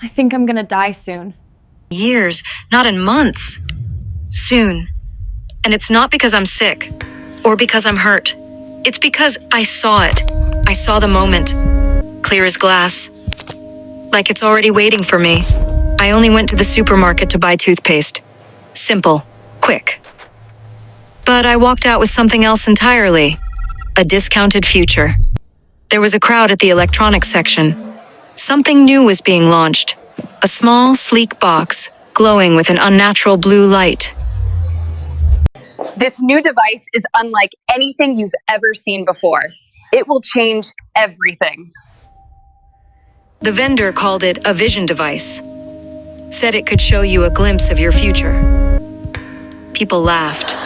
I think I'm gonna die soon. Years, not in months. Soon. And it's not because I'm sick or because I'm hurt. It's because I saw it. I saw the moment. Clear as glass. Like it's already waiting for me. I only went to the supermarket to buy toothpaste. Simple. Quick. But I walked out with something else entirely. A discounted future. There was a crowd at the electronics section. Something new was being launched. A small, sleek box, glowing with an unnatural blue light. This new device is unlike anything you've ever seen before. It will change everything. The vendor called it a vision device. Said it could show you a glimpse of your future. People laughed.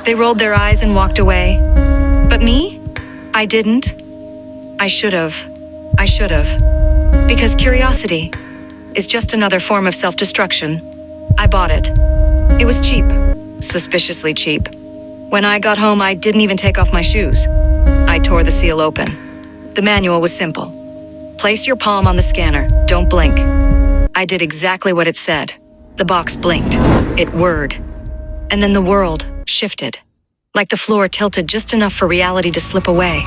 They rolled their eyes and walked away. But me? I didn't. I should have. I should have. Because curiosity is just another form of self-destruction. I bought it. It was cheap. Suspiciously cheap. When I got home, I didn't even take off my shoes. I tore the seal open. The manual was simple. Place your palm on the scanner. Don't blink. I did exactly what it said. The box blinked. It whirred. And then the world shifted. Like the floor tilted just enough for reality to slip away.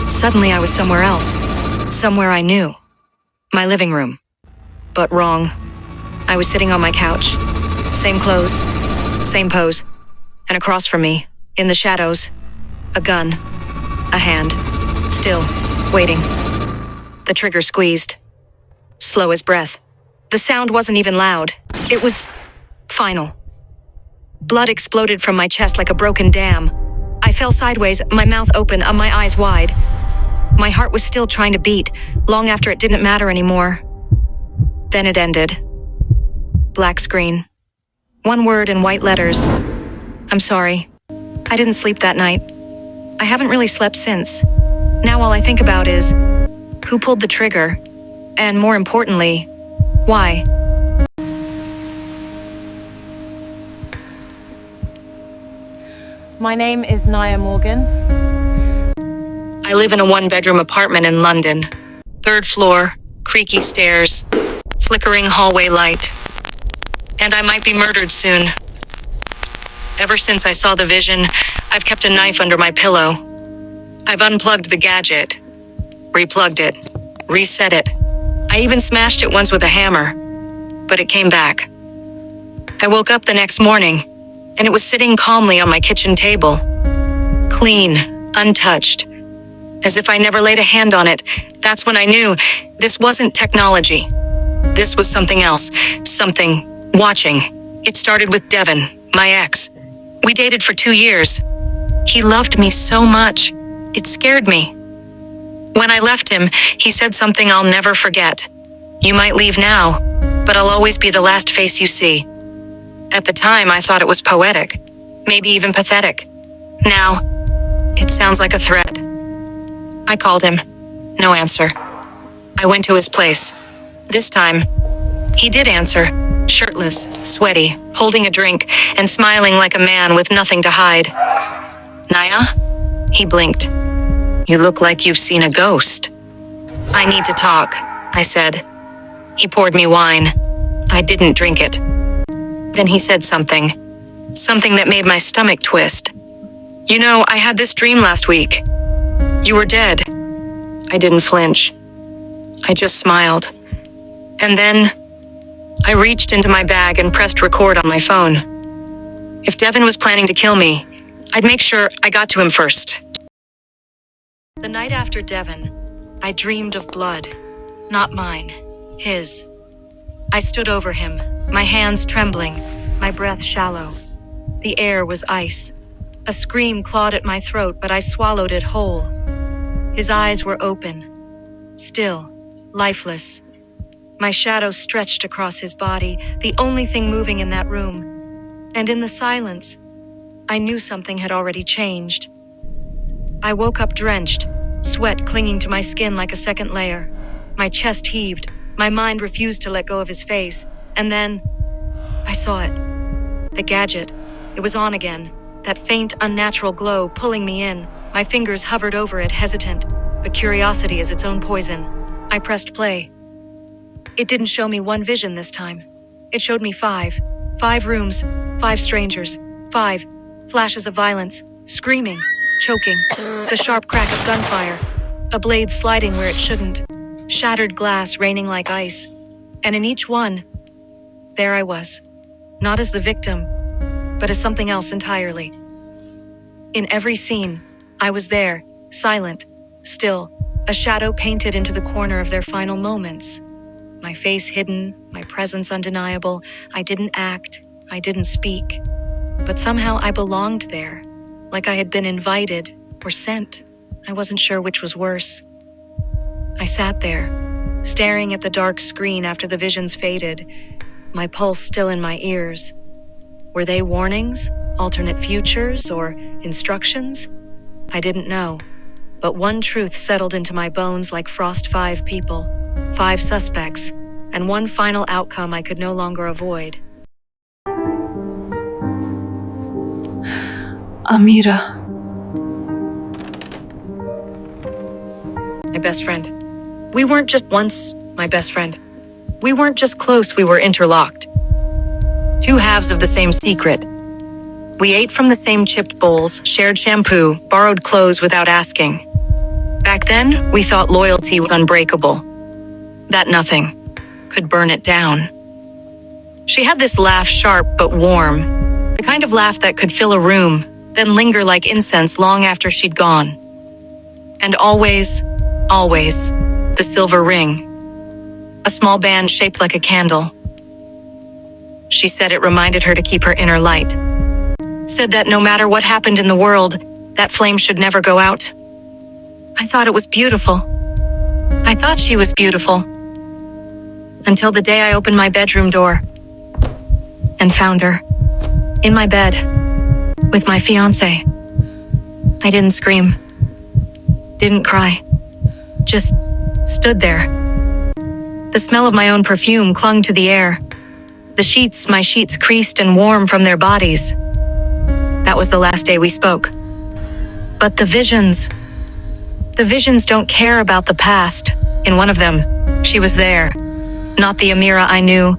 Suddenly I was somewhere else. Somewhere I knew. My living room. But wrong. I was sitting on my couch. Same clothes. Same pose. And across from me, in the shadows, a gun. A hand. Still. Waiting. The trigger squeezed. Slow as breath. The sound wasn't even loud. It was final. Blood exploded from my chest like a broken dam. I fell sideways, my mouth open, my eyes wide. My heart was still trying to beat, long after it didn't matter anymore. Then it ended. Black screen. One word in white letters. I'm sorry. I didn't sleep that night. I haven't really slept since. Now all I think about is who pulled the trigger, and more importantly, why? My name is Naya Morgan. I live in a one-bedroom apartment in London. 3rd floor, creaky stairs, flickering hallway light. And I might be murdered soon. Ever since I saw the vision, I've kept a knife under my pillow. I've unplugged the gadget, replugged it, reset it. I even smashed it once with a hammer, but it came back. I woke up the next morning, and it was sitting calmly on my kitchen table. Clean, untouched. As if I never laid a hand on it. That's when I knew this wasn't technology. This was something else. Something watching. It started with Devin, my ex. We dated for 2 years. He loved me so much. It scared me. When I left him, he said something I'll never forget. You might leave now, but I'll always be the last face you see. At the time, I thought it was poetic, maybe even pathetic. Now, it sounds like a threat. I called him. No answer. I went to his place. This time, he did answer, shirtless, sweaty, holding a drink, and smiling like a man with nothing to hide. Naya? He blinked. You look like you've seen a ghost. I need to talk, I said. He poured me wine. I didn't drink it. Then he said something that made my stomach twist. You know, I had this dream last week. You were dead. I didn't flinch. I just smiled. And then I reached into my bag and pressed record on my phone. If Devin was planning to kill me, I'd make sure I got to him first. The night after Devin, I dreamed of blood. Not mine. His. I stood over him, my hands trembling, my breath shallow. The air was ice. A scream clawed at my throat, but I swallowed it whole. His eyes were open, still, lifeless. My shadow stretched across his body, the only thing moving in that room. And in the silence, I knew something had already changed. I woke up drenched, sweat clinging to my skin like a second layer. My chest heaved, my mind refused to let go of his face. And then, I saw it. The gadget. It was on again. That faint, unnatural glow pulling me in. My fingers hovered over it, hesitant. But curiosity is its own poison. I pressed play. It didn't show me one vision this time. It showed me five. 5 rooms, 5 strangers, 5 flashes of violence, screaming, choking, the sharp crack of gunfire, a blade sliding where it shouldn't, shattered glass raining like ice. And in each one, there I was, not as the victim, but as something else entirely. In every scene, I was there, silent, still, a shadow painted into the corner of their final moments. My face hidden, my presence undeniable. I didn't act, I didn't speak. But somehow I belonged there, like I had been invited or sent. I wasn't sure which was worse. I sat there, staring at the dark screen after the visions faded, my pulse still in my ears. Were they warnings, alternate futures, or instructions? I didn't know. But one truth settled into my bones like frost: 5 people, 5 suspects, and one final outcome I could no longer avoid. Amira. My best friend. We weren't just once my best friend. We weren't just close, we were interlocked. 2 halves of the same secret. We ate from the same chipped bowls, shared shampoo, borrowed clothes without asking. Back then, we thought loyalty was unbreakable, that nothing could burn it down. She had this laugh, sharp but warm, the kind of laugh that could fill a room, then linger like incense long after she'd gone. And always, always, the silver ring, a small band shaped like a candle. She said it reminded her to keep her inner light. Said that no matter what happened in the world, that flame should never go out. I thought it was beautiful. I thought she was beautiful. Until the day I opened my bedroom door and found her in my bed with my fiancé. I didn't scream, didn't cry, just stood there. The smell of my own perfume clung to the air. My sheets creased and warm from their bodies. That was the last day we spoke. But the visions don't care about the past. In one of them, she was there. Not the Amira I knew,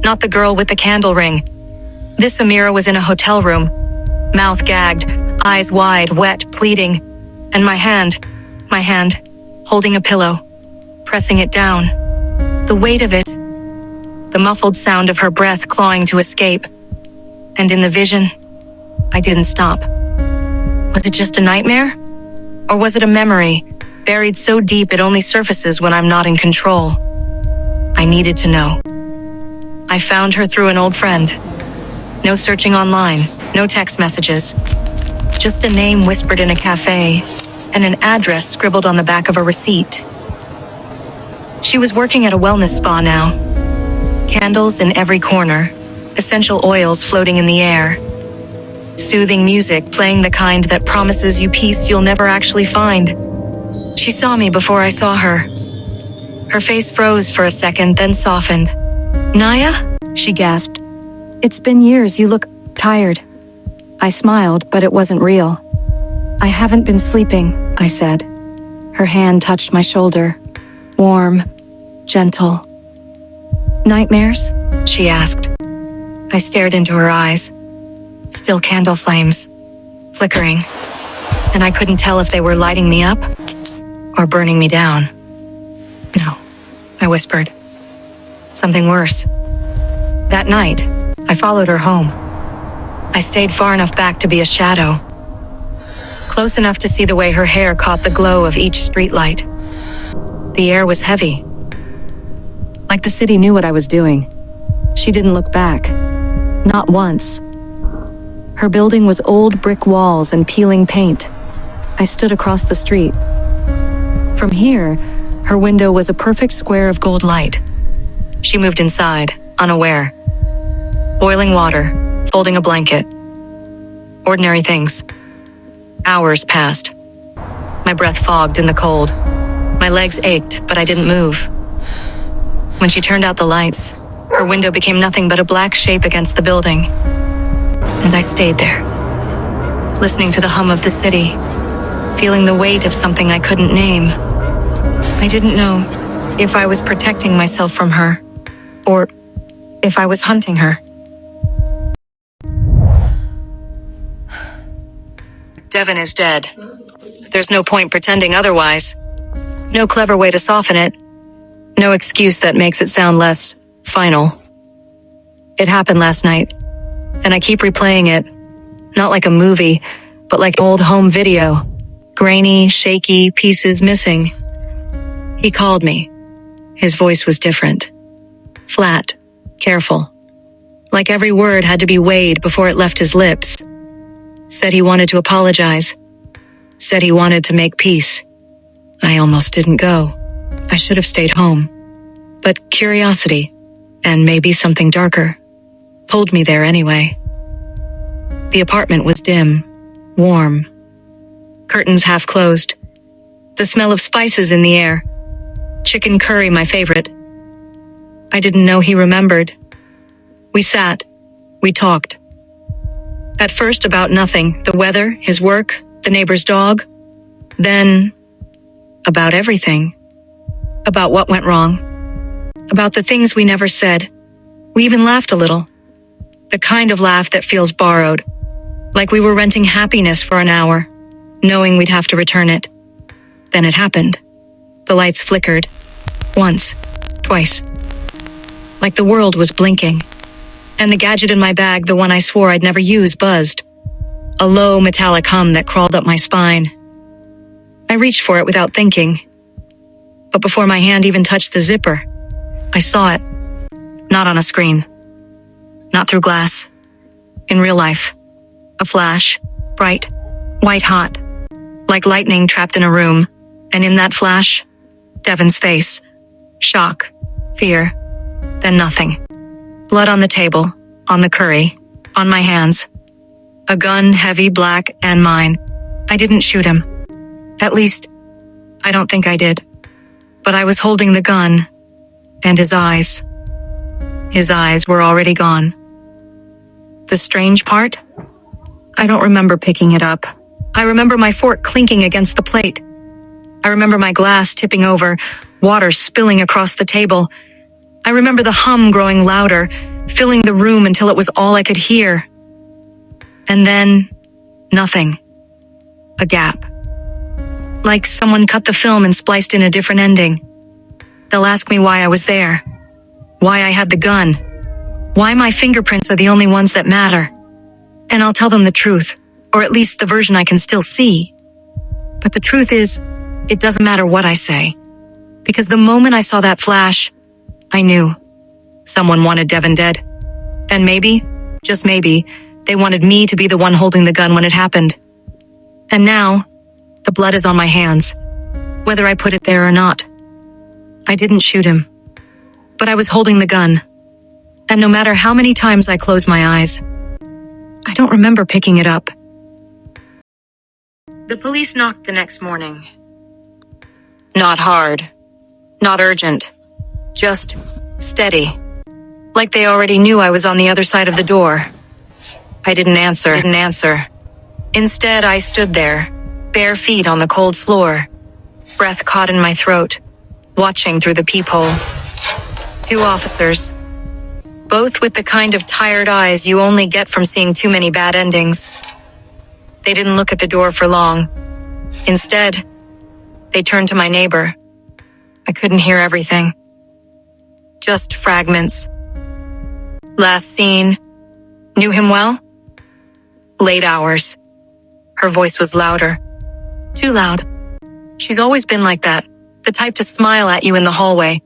not the girl with the candle ring. This Amira was in a hotel room, mouth gagged, eyes wide, wet, pleading, and my hand, holding a pillow, pressing it down. The weight of it, the muffled sound of her breath clawing to escape. And in the vision, I didn't stop. Was it just a nightmare? Or was it a memory, buried so deep it only surfaces when I'm not in control? I needed to know. I found her through an old friend. No searching online, no text messages. Just a name whispered in a cafe, and an address scribbled on the back of a receipt. She was working at a wellness spa now. Candles in every corner, essential oils floating in the air. Soothing music playing, the kind that promises you peace you'll never actually find. She saw me before I saw her. Her face froze for a second, then softened. "Naya?" she gasped. "It's been years, you look tired." I smiled, but it wasn't real. "I haven't been sleeping," I said. Her hand touched my shoulder, warm, gentle. "Nightmares?" she asked. I stared into her eyes. Still candle flames, flickering, and I couldn't tell if they were lighting me up or burning me down. "No," I whispered. "Something worse." That night, I followed her home. I stayed far enough back to be a shadow, close enough to see the way her hair caught the glow of each streetlight. The air was heavy, like the city knew what I was doing. She didn't look back, not once. Her building was old brick walls and peeling paint. I stood across the street. From here, her window was a perfect square of gold light. She moved inside, unaware. Boiling water, folding a blanket. Ordinary things. Hours passed. My breath fogged in the cold. My legs ached, but I didn't move. When she turned out the lights, her window became nothing but a black shape against the building. And I stayed there, listening to the hum of the city, feeling the weight of something I couldn't name. I didn't know If I was protecting myself from her, or if I was hunting her. Devin is dead. There's no point pretending otherwise. No clever way to soften it. No excuse that makes it sound less final. It happened last night, and I keep replaying it. Not like a movie, but like old home video. Grainy, shaky, pieces missing. He called me. His voice was different. Flat, careful. Like every word had to be weighed before it left his lips. Said he wanted to apologize. Said he wanted to make peace. I almost didn't go. I should have stayed home. But curiosity, and maybe something darker, pulled me there anyway. The apartment was dim, warm. Curtains half closed. The smell of spices in the air. Chicken curry, my favorite. I didn't know he remembered. We sat. We talked. At first about nothing, the weather, his work, the neighbor's dog. Then about everything. About what went wrong. About the things we never said. We even laughed a little. The kind of laugh that feels borrowed. Like we were renting happiness for an hour, knowing we'd have to return it. Then it happened. The lights flickered. Once. Twice. Like the world was blinking. And the gadget in my bag, the one I swore I'd never use, buzzed. A low metallic hum that crawled up my spine. I reached for it without thinking. But before my hand even touched the zipper, I saw it. Not on a screen. Not through glass. In real life. A flash. Bright. White hot. Like lightning trapped in a room. And in that flash, Devin's face. Shock. Fear. Then nothing. Blood on the table. On the curry. On my hands. A gun, heavy, black, and mine. I didn't shoot him. At least, I don't think I did. But I was holding the gun. And his eyes. His eyes were already gone. The strange part? I don't remember picking it up. I remember my fork clinking against the plate. I remember my glass tipping over, water spilling across the table. I remember the hum growing louder, filling the room until it was all I could hear. And then, nothing. A gap. Like someone cut the film and spliced in a different ending. They'll ask me why I was there. Why I had the gun. Why my fingerprints are the only ones that matter. And I'll tell them the truth, or at least the version I can still see. But the truth is, it doesn't matter what I say. Because the moment I saw that flash, I knew. Someone wanted Devin dead. And maybe, just maybe, they wanted me to be the one holding the gun when it happened. And now, the blood is on my hands, whether I put it there or not. I didn't shoot him. But I was holding the gun. And no matter how many times I close my eyes, I don't remember picking it up. The police knocked the next morning. Not hard. Not urgent. Just steady. Like they already knew I was on the other side of the door. I didn't answer. Instead, I stood there, bare feet on the cold floor, breath caught in my throat, watching through the peephole. 2 officers. Both with the kind of tired eyes you only get from seeing too many bad endings. They didn't look at the door for long. Instead, they turned to my neighbor. I couldn't hear everything. Just fragments. Last seen. Knew him well? Late hours. Her voice was louder. Too loud. She's always been like that. The type to smile at you in the hallway,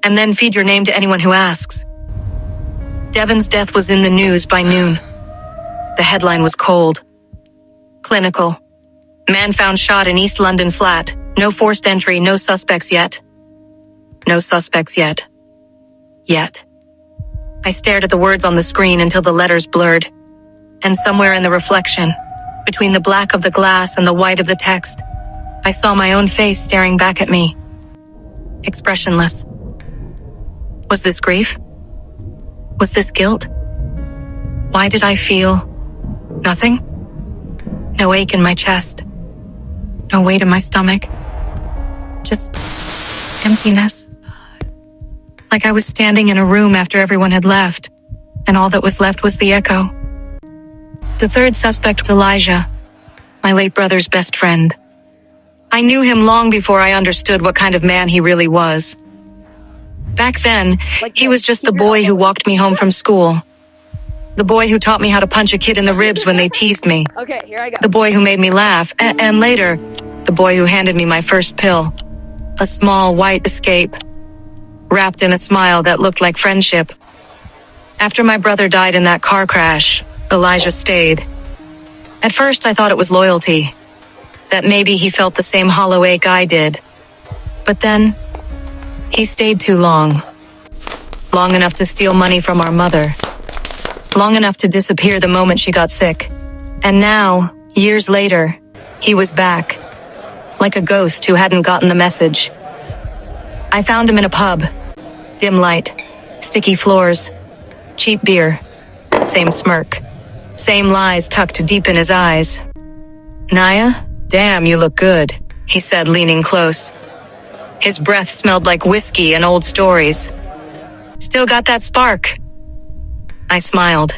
and then feed your name to anyone who asks. Devin's death was in the news by noon. The headline was cold. Clinical. Man found shot in East London flat. No forced entry, no suspects yet. No suspects yet. Yet. I stared at the words on the screen until the letters blurred. And somewhere in the reflection, between the black of the glass and the white of the text, I saw my own face staring back at me. Expressionless. Was this grief? Was this guilt? Why did I feel nothing? No ache in my chest. No weight in my stomach. Just emptiness. like I was standing in a room after everyone had left, and all that was left was the echo. The third suspect was Elijah, my late brother's best friend. I knew him long before I understood what kind of man he really was. Back then, he was just the boy who walked me home from school. The boy who taught me how to punch a kid in the ribs when they teased me. Okay, here I go. The boy who made me laugh, and later, the boy who handed me my first pill. A small white escape, wrapped in a smile that looked like friendship. After my brother died in that car crash, Elijah stayed. At first, I thought it was loyalty, that maybe he felt the same hollow ache I did. But then, he stayed too long. Long enough to steal money from our mother. Long enough to disappear the moment she got sick. And now, years later, he was back. Like a ghost who hadn't gotten the message. I found him in a pub. Dim light, sticky floors, cheap beer, same smirk, same lies tucked deep in his eyes. "Naya, damn, you look good," he said, leaning close. His breath smelled like whiskey and old stories. "Still got that spark?" I smiled.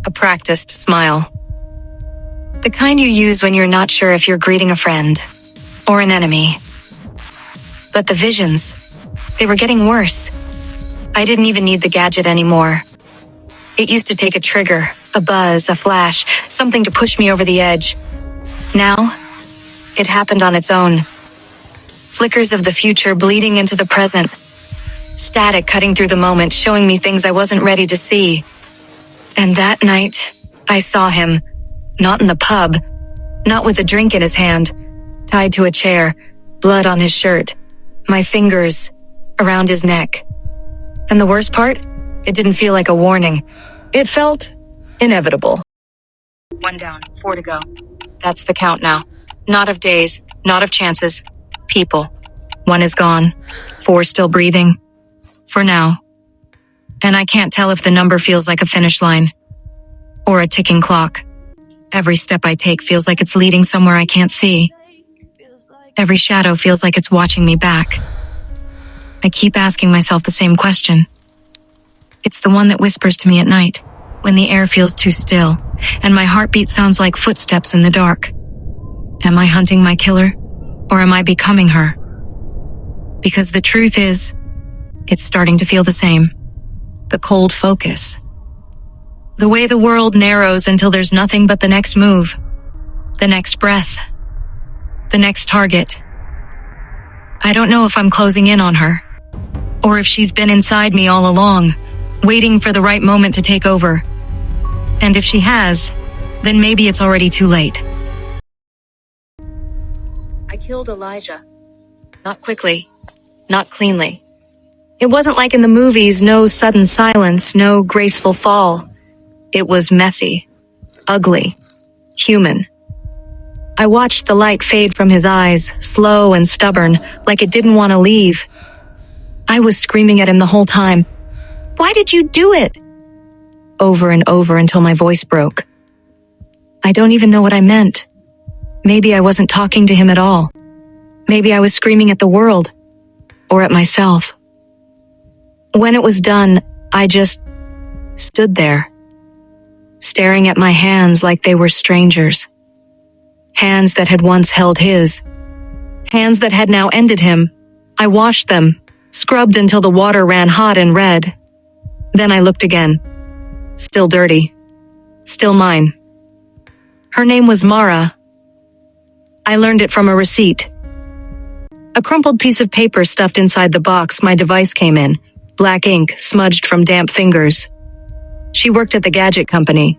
A practiced smile. The kind you use when you're not sure if you're greeting a friend or an enemy. But the visions, they were getting worse. I didn't even need the gadget anymore. It used to take a trigger, a buzz, a flash, something to push me over the edge. Now, it happened on its own. Flickers of the future bleeding into the present. Static cutting through the moment, showing me things I wasn't ready to see. And that night, I saw him. Not in the pub. Not with a drink in his hand. Tied to a chair. Blood on his shirt. My fingers around his neck. And the worst part? It didn't feel like a warning. It felt inevitable. 1 down, 4 to go. That's the count now. Not of days, not of chances. People. 1 is gone. 4 still breathing. For now. And I can't tell if the number feels like a finish line. Or a ticking clock. Every step I take feels like it's leading somewhere I can't see. Every shadow feels like it's watching me back. I keep asking myself the same question. It's the one that whispers to me at night, when the air feels too still, and my heartbeat sounds like footsteps in the dark. Am I hunting my killer, or am I becoming her? Because the truth is, it's starting to feel the same. The cold focus. The way the world narrows until there's nothing but the next move, the next breath, the next target. I don't know if I'm closing in on her, or if she's been inside me all along, waiting for the right moment to take over. And if she has, then maybe it's already too late. I killed Elijah. Not quickly, not cleanly. It wasn't like in the movies, no sudden silence, no graceful fall. It was messy, ugly, human. I watched the light fade from his eyes, slow and stubborn, like it didn't want to leave. I was screaming at him the whole time. "Why did you do it?" Over and over until my voice broke. I don't even know what I meant. Maybe I wasn't talking to him at all. Maybe I was screaming at the world, or at myself. When it was done, I just stood there, staring at my hands like they were strangers. Hands that had once held his. Hands that had now ended him. I washed them, scrubbed until the water ran hot and red. Then I looked again. Still dirty. Still mine. Her name was Mara. I learned it from a receipt. A crumpled piece of paper stuffed inside the box my device came in, black ink smudged from damp fingers. She worked at the gadget company.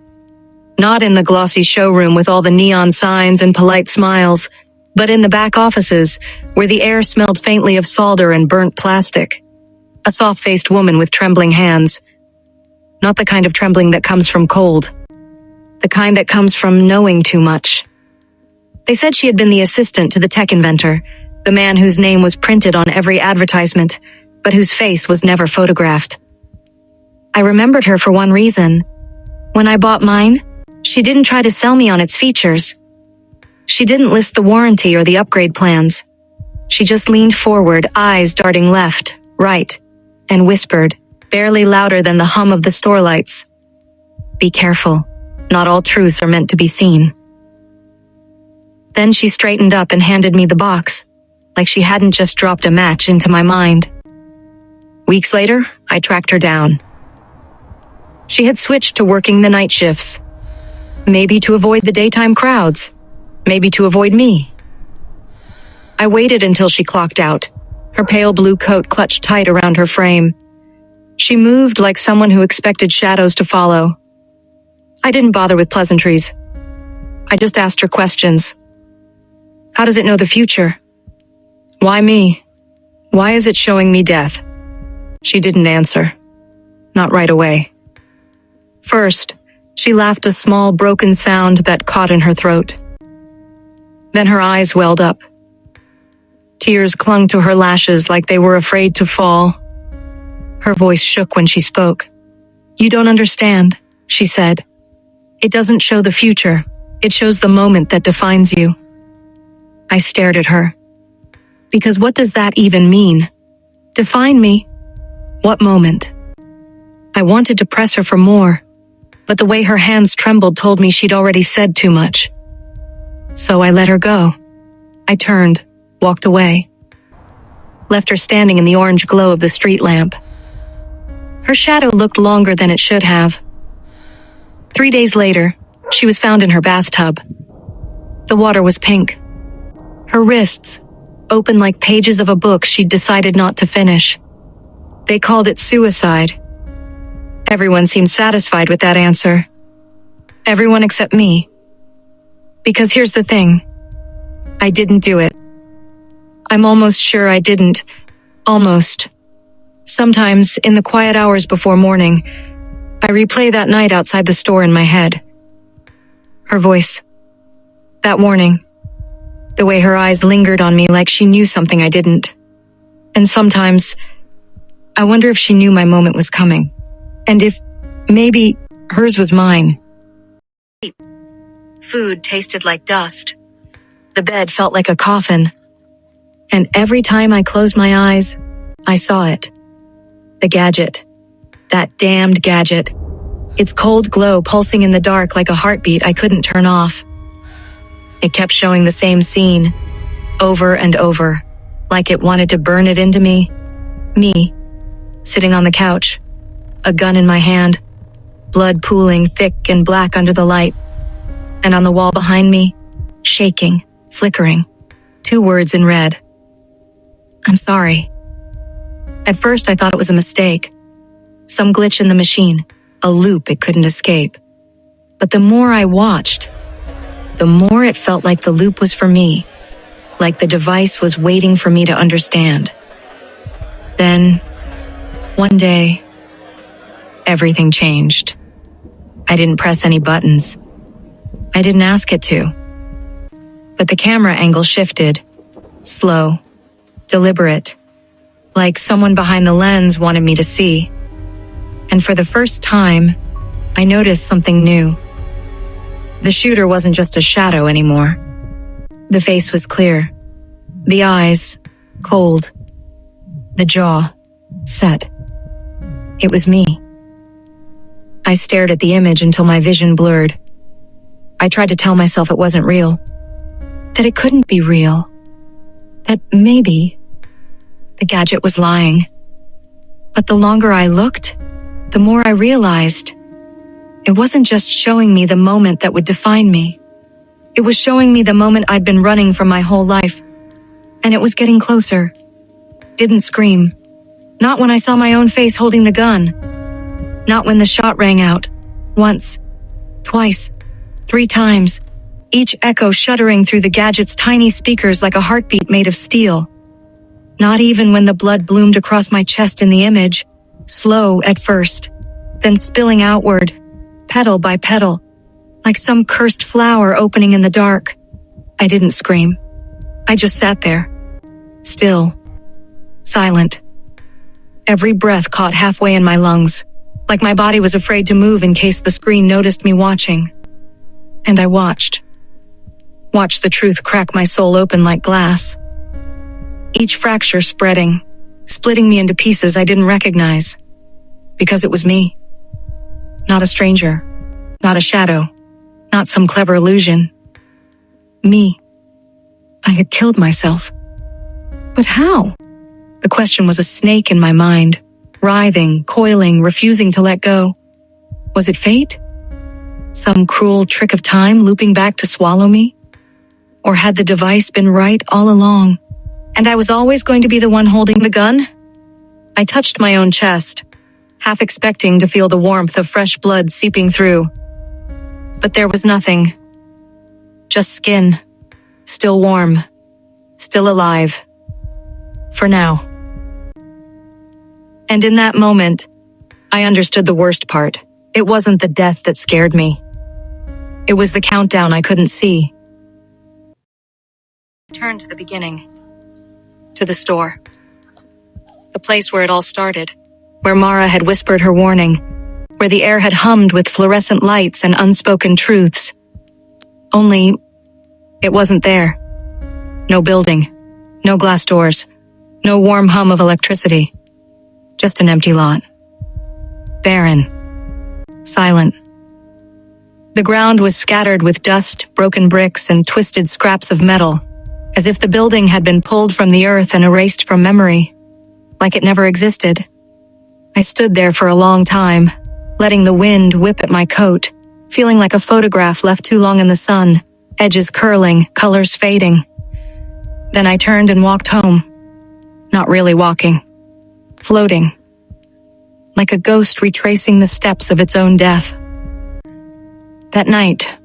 Not in the glossy showroom with all the neon signs and polite smiles, but in the back offices, where the air smelled faintly of solder and burnt plastic. A soft-faced woman with trembling hands. Not the kind of trembling that comes from cold. The kind that comes from knowing too much. They said she had been the assistant to the tech inventor, the man whose name was printed on every advertisement, but whose face was never photographed. I remembered her for one reason. When I bought mine, she didn't try to sell me on its features. She didn't list the warranty or the upgrade plans. She just leaned forward, eyes darting left, right, and whispered, barely louder than the hum of the store lights, "Be careful. Not all truths are meant to be seen." Then she straightened up and handed me the box, like she hadn't just dropped a match into my mind. Weeks later, I tracked her down. She had switched to working the night shifts. Maybe to avoid the daytime crowds. Maybe to avoid me. I waited until she clocked out, her pale blue coat clutched tight around her frame. She moved like someone who expected shadows to follow. I didn't bother with pleasantries. I just asked her questions. How does it know the future? Why me? Why is it showing me death? She didn't answer. Not right away. First, she laughed a small broken sound that caught in her throat. Then her eyes welled up. Tears clung to her lashes like they were afraid to fall. Her voice shook when she spoke. "You don't understand," she said. "It doesn't show the future. It shows the moment that defines you." I stared at her. Because what does that even mean? Define me? What moment? I wanted to press her for more, but the way her hands trembled told me she'd already said too much. So I let her go. I turned, walked away. Left her standing in the orange glow of the street lamp. Her shadow looked longer than it should have. 3 days later, she was found in her bathtub. The water was pink. Her wrists, open like pages of a book she'd decided not to finish. They called it suicide. Everyone seemed satisfied with that answer. Everyone except me. Because here's the thing. I didn't do it. I'm almost sure I didn't. Almost. Sometimes, in the quiet hours before morning, I replay that night outside the store in my head. Her voice. That warning. The way her eyes lingered on me like she knew something I didn't. And sometimes, I wonder if she knew my moment was coming. And if, maybe, hers was mine. Food tasted like dust. The bed felt like a coffin. And every time I closed my eyes, I saw it. The gadget. That damned gadget. Its cold glow pulsing in the dark like a heartbeat I couldn't turn off. It kept showing the same scene, over and over, like it wanted to burn it into me. Me, sitting on the couch, a gun in my hand, blood pooling thick and black under the light. And on the wall behind me, shaking, flickering, 2 words in red. I'm sorry. At first I thought it was a mistake. Some glitch in the machine, a loop it couldn't escape. But the more I watched, the more it felt like the loop was for me, like the device was waiting for me to understand. Then, one day, everything changed. I didn't press any buttons. I didn't ask it to. But the camera angle shifted, slow, deliberate, like someone behind the lens wanted me to see. And for the first time, I noticed something new. The shooter wasn't just a shadow anymore. The face was clear. The eyes, cold. The jaw, set. It was me. I stared at the image until my vision blurred. I tried to tell myself it wasn't real. That it couldn't be real. That maybe the gadget was lying. But the longer I looked, the more I realized it wasn't just showing me the moment that would define me. It was showing me the moment I'd been running from my whole life. And it was getting closer. Didn't scream. Not when I saw my own face holding the gun. Not when the shot rang out. Once. Twice. 3 times. Each echo shuddering through the gadget's tiny speakers like a heartbeat made of steel. Not even when the blood bloomed across my chest in the image. Slow at first. Then spilling outward. Petal by petal, like some cursed flower opening in the dark. I didn't scream. I just sat there, still, silent. Every breath caught halfway in my lungs, like my body was afraid to move in case the screen noticed me watching. And I watched. Watched the truth crack my soul open like glass. Each fracture spreading, splitting me into pieces I didn't recognize. Because it was me. Not a stranger. Not a shadow. Not some clever illusion. Me. I had killed myself. But how? The question was a snake in my mind, writhing, coiling, refusing to let go. Was it fate? Some cruel trick of time looping back to swallow me? Or had the device been right all along, and I was always going to be the one holding the gun? I touched my own chest, half expecting to feel the warmth of fresh blood seeping through. But there was nothing. Just skin, still warm, still alive. For now. And in that moment, I understood the worst part. It wasn't the death that scared me. It was the countdown I couldn't see. I turned to the beginning. To the store. The place where it all started. Where Mara had whispered her warning. Where the air had hummed with fluorescent lights and unspoken truths. Only, it wasn't there. No building. No glass doors. No warm hum of electricity. Just an empty lot. Barren. Silent. The ground was scattered with dust, broken bricks, and twisted scraps of metal, as if the building had been pulled from the earth and erased from memory, like it never existed. I stood there for a long time, letting the wind whip at my coat, feeling like a photograph left too long in the sun, edges curling, colors fading. Then I turned and walked home. Not really walking. Floating. Like a ghost retracing the steps of its own death. That night,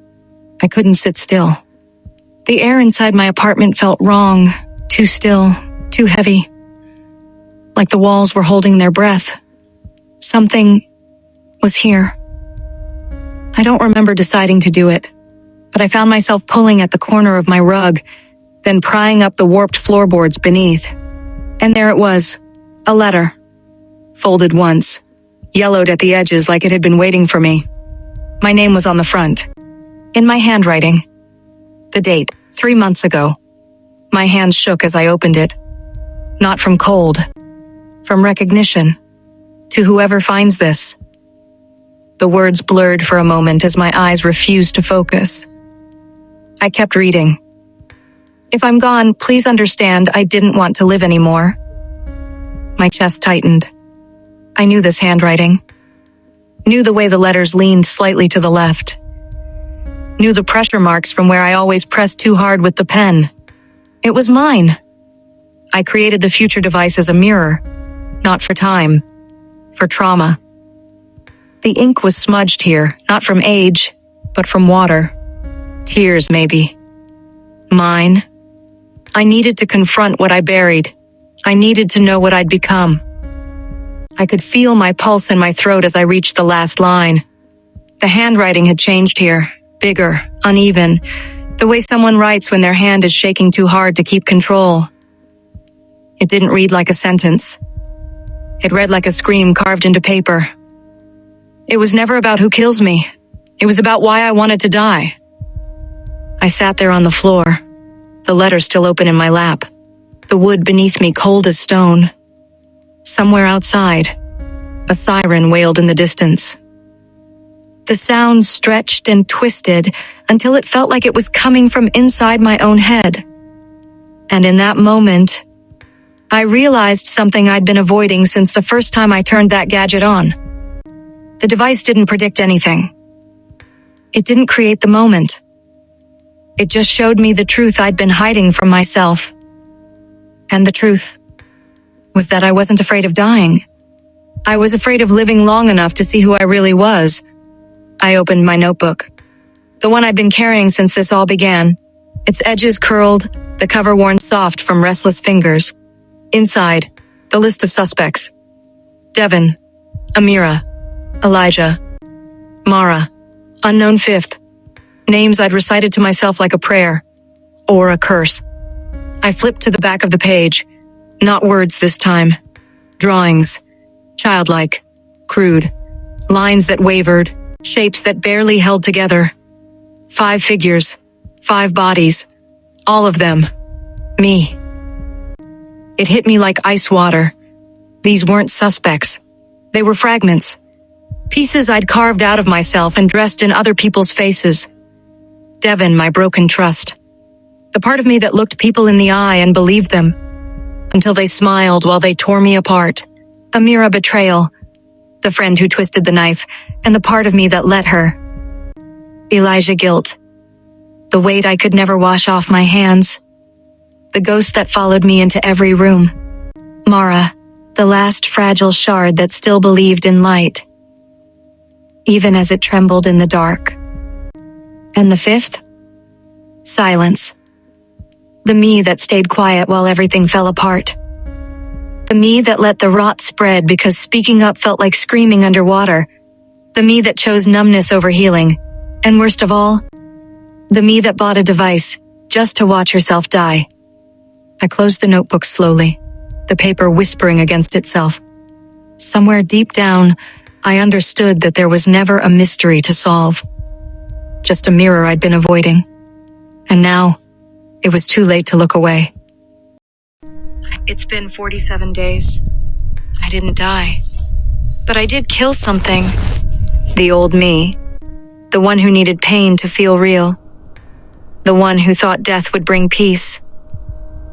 I couldn't sit still. The air inside my apartment felt wrong, too still, too heavy. Like the walls were holding their breath. Something was here. I don't remember deciding to do it, but I found myself pulling at the corner of my rug, then prying up the warped floorboards beneath. And there it was, a letter. Folded once, yellowed at the edges like it had been waiting for me. My name was on the front, in my handwriting. The date, 3 months ago. My hands shook as I opened it. Not from cold, from recognition. To whoever finds this. The words blurred for a moment as my eyes refused to focus. I kept reading. If I'm gone, please understand I didn't want to live anymore. My chest tightened. I knew this handwriting. Knew the way the letters leaned slightly to the left. Knew the pressure marks from where I always pressed too hard with the pen. It was mine. I created the future device as a mirror, not for time, for trauma. The ink was smudged here, not from age, but from water. Tears, maybe. Mine. I needed to confront what I buried. I needed to know what I'd become. I could feel my pulse in my throat as I reached the last line. The handwriting had changed here, bigger, uneven, the way someone writes when their hand is shaking too hard to keep control. It didn't read like a sentence. It read like a scream carved into paper. It was never about who kills me. It was about why I wanted to die. I sat there on the floor, the letter still open in my lap, the wood beneath me cold as stone. Somewhere outside, a siren wailed in the distance. The sound stretched and twisted until it felt like it was coming from inside my own head. And in that moment, I realized something I'd been avoiding since the first time I turned that gadget on. The device didn't predict anything. It didn't create the moment. It just showed me the truth I'd been hiding from myself. And the truth was that I wasn't afraid of dying. I was afraid of living long enough to see who I really was. I opened my notebook. The one I'd been carrying since this all began. Its edges curled, the cover worn soft from restless fingers. Inside, the list of suspects. Devin, Amira, Elijah, Mara, unknown fifth. Names I'd recited to myself like a prayer. Or a curse. I flipped to the back of the page. Not words this time. Drawings. Childlike. Crude. Lines that wavered. Shapes that barely held together. 5 figures. 5 bodies. All of them. Me. It hit me like ice water. These weren't suspects. They were fragments. Pieces I'd carved out of myself and dressed in other people's faces. Devon, my broken trust. The part of me that looked people in the eye and believed them. Until they smiled while they tore me apart. Amira betrayal. The friend who twisted the knife, and the part of me that let her. Elijah guilt. The weight I could never wash off my hands. The ghost that followed me into every room. Mara, the last fragile shard that still believed in light. Even as it trembled in the dark. And the fifth? Silence. The me that stayed quiet while everything fell apart. The me that let the rot spread because speaking up felt like screaming underwater. The me that chose numbness over healing. And worst of all, the me that bought a device just to watch herself die. I closed the notebook slowly, the paper whispering against itself. Somewhere deep down, I understood that there was never a mystery to solve. Just a mirror I'd been avoiding. And now, it was too late to look away. It's been 47 days. I didn't die. But I did kill something. The old me. The one who needed pain to feel real. The one who thought death would bring peace.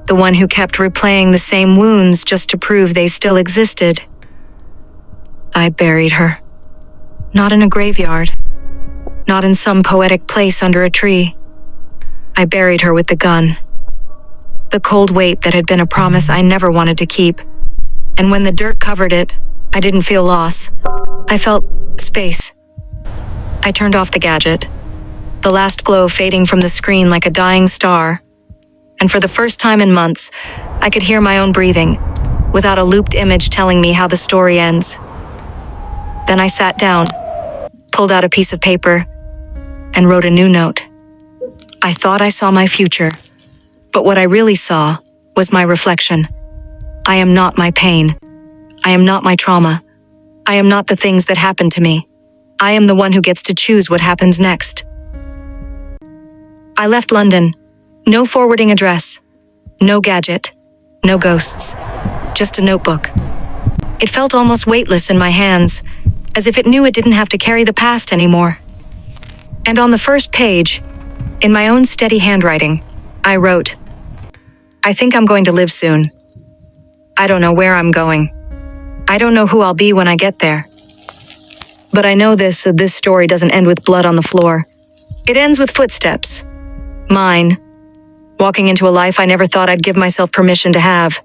The one who kept replaying the same wounds just to prove they still existed. I buried her. Not in a graveyard. Not in some poetic place under a tree. I buried her with the gun. The cold weight that had been a promise I never wanted to keep. And when the dirt covered it, I didn't feel loss. I felt space. I turned off the gadget, the last glow fading from the screen like a dying star. And for the first time in months, I could hear my own breathing, without a looped image telling me how the story ends. Then I sat down, pulled out a piece of paper, and wrote a new note. I thought I saw my future, but what I really saw was my reflection. I am not my pain. I am not my trauma. I am not the things that happened to me. I am the one who gets to choose what happens next. I left London. No forwarding address. No gadget. No ghosts. Just a notebook. It felt almost weightless in my hands, as if it knew it didn't have to carry the past anymore. And on the first page, in my own steady handwriting, I wrote, I think I'm going to live soon. I don't know where I'm going. I don't know who I'll be when I get there. But I know this story doesn't end with blood on the floor. It ends with footsteps. Mine. Walking into a life I never thought I'd give myself permission to have.